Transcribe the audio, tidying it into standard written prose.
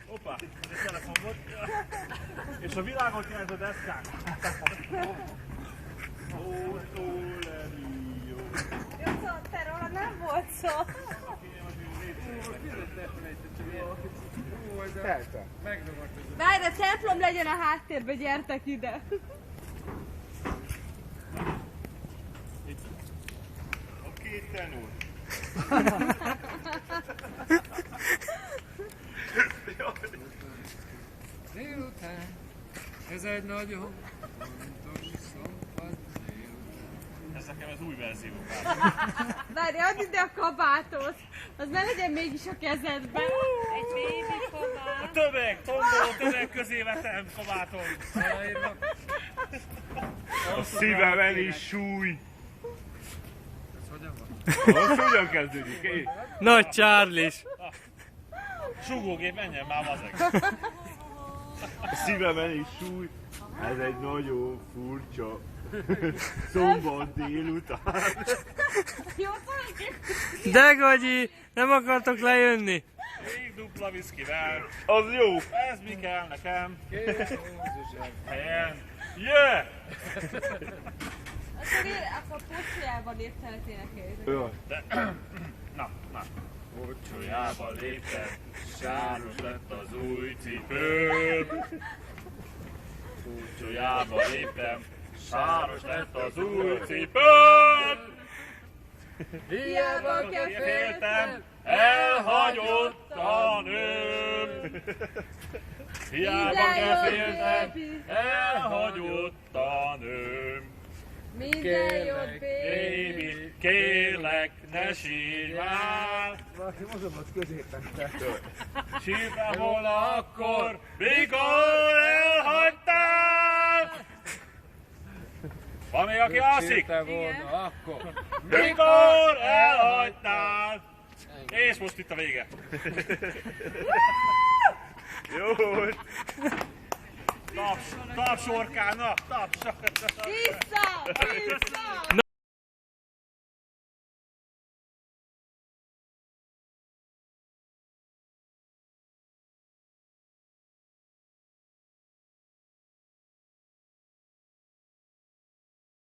Hoppá, ez egy telefon volt. És a világot jelent a deszkán. Jó, szóval te róla nem volt szó. Várj, a templom legyen a háttérben, gyertek ide. A két tenúr. Délután, ez egy nagyon fontos szombat délután. Ez nekem az új verzió. Várj, add ide a kabátot. Az ne legyen mégis a kezedben. Egy baby kabát. A tömeg, tomboló tömeg közé vetem kabáton. A szívemen is súly. Ez hogyan van? Most hogyan kezdődik? Nagy Charlie-s. Súgógép, menjen már mazeg. A szívemen is súly. Ez egy nagyon furcsa szombat délután. Jó, szóval De Gagyi, nem akartok lejönni? Még dupla viszkivel. Az jó. Ez mi kell nekem? Helyen. Yeah! akkor pocsujában lépteletének Jó. Na. Pocsujában léptem, sáros lett az új cipőm. Pocsujában léptem, sáros lett az új cipőm. Hiába Féltem, elhagyott a nőm. Hiába féltem, elhagyott a nőm. Minden jót, Baby, kérlek, ne sírj már! Valaki mozogott középen. Sírtam volna akkor, mikor elhagytál! Van még, aki alszik? Te volna akkor. Mikor elhagytál! És most itt a vége. Jó! Taps orkán, na, taps! Vissza!